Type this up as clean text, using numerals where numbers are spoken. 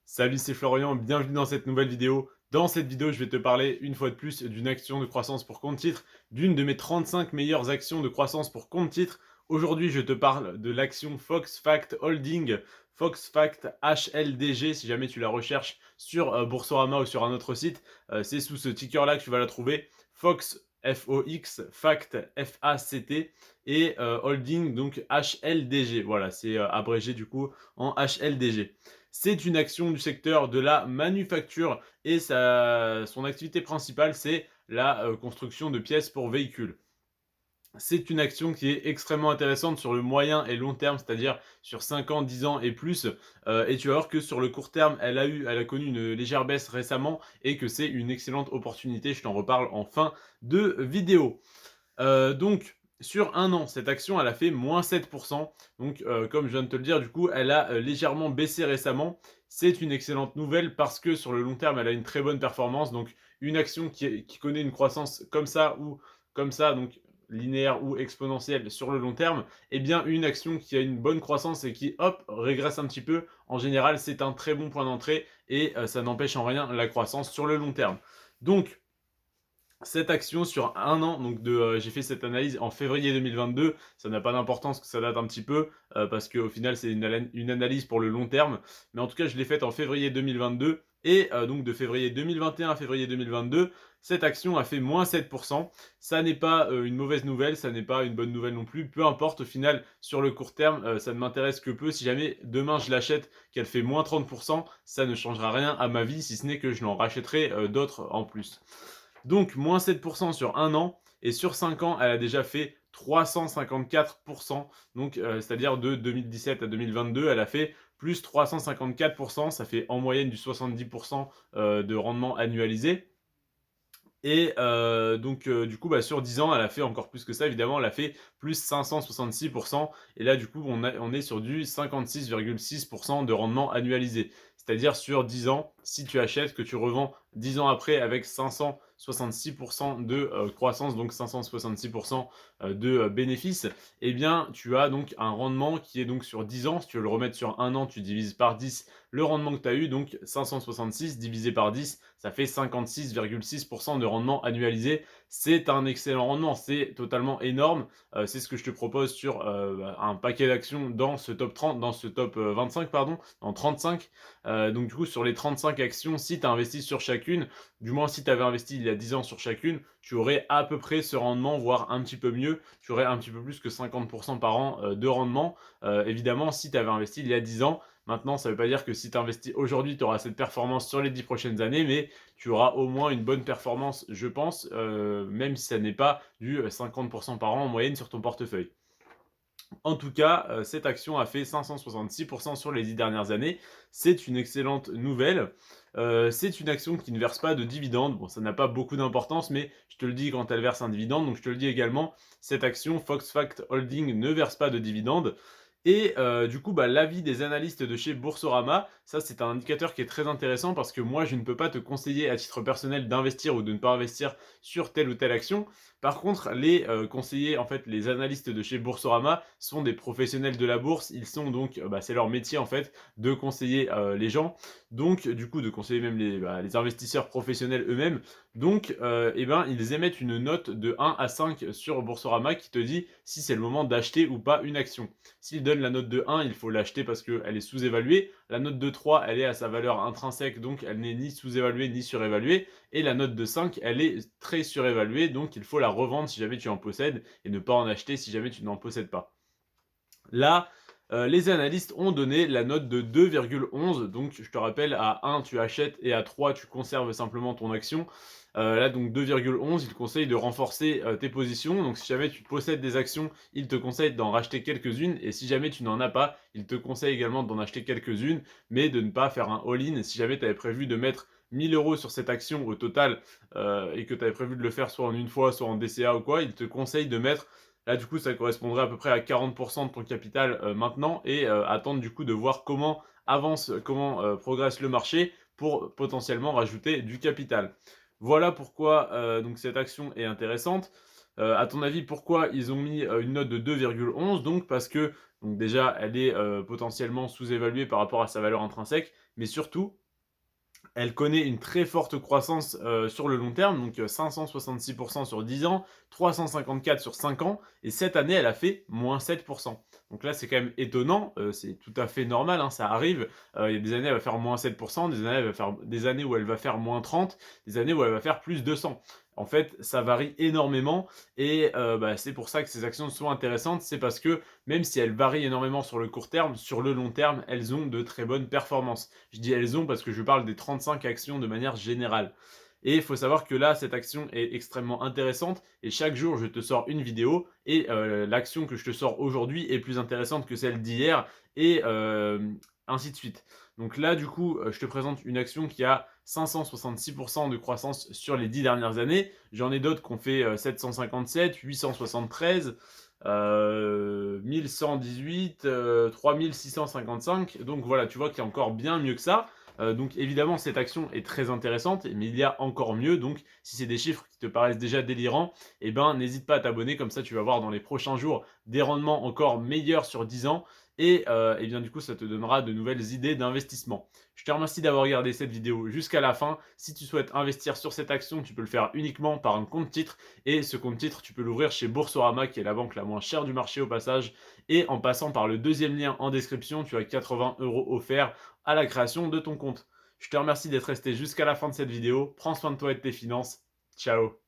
Salut, c'est Florian, bienvenue dans cette nouvelle vidéo. Dans cette vidéo, je vais te parler une fois de plus d'une action de croissance pour compte titre, d'une de mes 35 meilleures actions de croissance pour compte titre. Aujourd'hui, je te parle de l'action Fox Fact Holding, Fox Fact HLDG, si jamais tu la recherches sur Boursorama ou sur un autre site. C'est sous ce ticker-là que tu vas la trouver. Fox F-O-X, Fact F-A-C-T et Holding, donc HLDG. Voilà, c'est abrégé du coup en HLDG. C'est une action du secteur de la manufacture et son activité principale, c'est la construction de pièces pour véhicules. C'est une action qui est extrêmement intéressante sur le moyen et long terme, c'est-à-dire sur 5 ans, 10 ans et plus. Et tu vas voir que sur le court terme, elle a connu une légère baisse récemment et que c'est une excellente opportunité. Je t'en reparle en fin de vidéo. Donc, sur un an, cette action, elle a fait moins 7%. Donc, comme je viens de te le dire, du coup, elle a légèrement baissé récemment. C'est une excellente nouvelle parce que sur le long terme, elle a une très bonne performance. Donc, une action qui connaît une croissance comme ça ou comme ça, donc linéaire ou exponentielle sur le long terme, eh bien, une action qui a une bonne croissance et qui, hop, régresse un petit peu, en général, c'est un très bon point d'entrée et ça n'empêche en rien la croissance sur le long terme. Donc, cette action sur un an, donc j'ai fait cette analyse en février 2022, ça n'a pas d'importance que ça date un petit peu, parce qu'au final c'est une analyse pour le long terme, mais en tout cas je l'ai faite en février 2022, et donc de février 2021 à février 2022, cette action a fait moins 7%, ça n'est pas une mauvaise nouvelle, ça n'est pas une bonne nouvelle non plus, peu importe, au final sur le court terme, ça ne m'intéresse que peu, si jamais demain je l'achète, qu'elle fait moins 30%, ça ne changera rien à ma vie, si ce n'est que je n'en rachèterai d'autres en plus. Donc, moins 7% sur un an. Et sur 5 ans, elle a déjà fait 354%. Donc, c'est-à-dire de 2017 à 2022, elle a fait plus 354%. Ça fait en moyenne du 70% de rendement annualisé. Et donc, du coup, sur 10 ans, elle a fait encore plus que ça, évidemment, elle a fait plus 566%. Et là, du coup, on est sur du 56,6% de rendement annualisé. C'est-à-dire sur 10 ans, si tu achètes, que tu revends 10 ans après avec 566% de croissance, donc 566% de bénéfices, eh bien, tu as donc un rendement qui est donc sur 10 ans. Si tu veux le remettre sur un an, tu divises par 10 le rendement que tu as eu, donc 566 divisé par 10, ça fait 56,6% de rendement annualisé. C'est un excellent rendement, c'est totalement énorme. C'est ce que je te propose sur un paquet d'actions dans ce top 30, dans ce top 25, pardon, dans 35. Donc du coup, sur les 35 actions, si tu as investi sur chacune, du moins si tu avais investi il y a 10 ans sur chacune, tu aurais à peu près ce rendement, voire un petit peu mieux. Tu aurais un petit peu plus que 50% par an de rendement. Évidemment, si tu avais investi il y a 10 ans, maintenant, ça ne veut pas dire que si tu investis aujourd'hui, tu auras cette performance sur les 10 prochaines années, mais tu auras au moins une bonne performance, je pense, même si ça n'est pas du 50% par an en moyenne sur ton portefeuille. En tout cas, cette action a fait 566% sur les 10 dernières années. C'est une excellente nouvelle. C'est une action qui ne verse pas de dividendes. Bon, ça n'a pas beaucoup d'importance, mais je te le dis quand elle verse un dividende. Donc je te le dis également, cette action Fox Fact Holding ne verse pas de dividendes. Et du coup, l'avis des analystes de chez Boursorama, ça c'est un indicateur qui est très intéressant parce que moi je ne peux pas te conseiller à titre personnel d'investir ou de ne pas investir sur telle ou telle action. Par contre, les conseillers, en fait, les analystes de chez Boursorama sont des professionnels de la bourse. Ils sont donc, c'est leur métier en fait, de conseiller les gens. Donc, du coup, de conseiller même les investisseurs professionnels eux-mêmes. Donc, ils émettent une note de 1 à 5 sur Boursorama qui te dit si c'est le moment d'acheter ou pas une action. S'ils donnent la note de 1, il faut l'acheter parce qu'elle est sous-évaluée. La note de 3, elle est à sa valeur intrinsèque, donc elle n'est ni sous-évaluée ni surévaluée. Et la note de 5, elle est très surévaluée, donc il faut la revendre si jamais tu en possèdes et ne pas en acheter si jamais tu n'en possèdes pas. Là, les analystes ont donné la note de 2,11. Donc, je te rappelle, à 1, tu achètes et à 3, tu conserves simplement ton action. Là, donc 2,11, ils conseillent de renforcer tes positions. Donc, si jamais tu possèdes des actions, ils te conseillent d'en racheter quelques-unes. Et si jamais tu n'en as pas, ils te conseillent également d'en acheter quelques-unes, mais de ne pas faire un all-in. Si jamais tu avais prévu de mettre 1000 euros sur cette action au total et que tu avais prévu de le faire soit en une fois, soit en DCA ou quoi, ils te conseillent de mettre. Là, du coup, ça correspondrait à peu près à 40% de ton capital maintenant et attendre du coup de voir comment avance, comment progresse le marché pour potentiellement rajouter du capital. Voilà pourquoi donc cette action est intéressante. À ton avis, pourquoi ils ont mis une note de 2,11? Donc parce que Donc déjà, elle est potentiellement sous-évaluée par rapport à sa valeur intrinsèque, mais surtout, elle connaît une très forte croissance, sur le long terme, donc 566 sur 10 ans, 354 sur 5 ans et cette année, elle a fait -7. Donc là, c'est quand même étonnant, c'est tout à fait normal, hein, ça arrive. Il y a des années, elle va faire -7, des années où elle va faire -30, des années où elle va faire +200. En fait, ça varie énormément et bah, c'est pour ça que ces actions sont intéressantes. C'est parce que même si elles varient énormément sur le court terme, sur le long terme, elles ont de très bonnes performances. Je dis elles ont parce que je parle des 35 actions de manière générale. Et il faut savoir que là, cette action est extrêmement intéressante et chaque jour, je te sors une vidéo et l'action que je te sors aujourd'hui est plus intéressante que celle d'hier et ainsi de suite. Donc là, du coup, je te présente une action qui a 566 de croissance sur les 10 dernières années. J'en ai d'autres qui ont fait 757, 873, 1118, 3655. Donc voilà, tu vois qu'il y a encore bien mieux que ça. Donc évidemment, cette action est très intéressante, mais il y a encore mieux. Donc si c'est des chiffres qui te paraissent déjà délirants, eh ben n'hésite pas à t'abonner. Comme ça, tu vas voir dans les prochains jours des rendements encore meilleurs sur 10 ans. Et bien du coup, ça te donnera de nouvelles idées d'investissement. Je te remercie d'avoir regardé cette vidéo jusqu'à la fin. Si tu souhaites investir sur cette action, tu peux le faire uniquement par un compte titre. Et ce compte titre, tu peux l'ouvrir chez Boursorama, qui est la banque la moins chère du marché au passage. Et en passant par le deuxième lien en description, tu as 80 € offerts à la création de ton compte. Je te remercie d'être resté jusqu'à la fin de cette vidéo. Prends soin de toi et de tes finances. Ciao.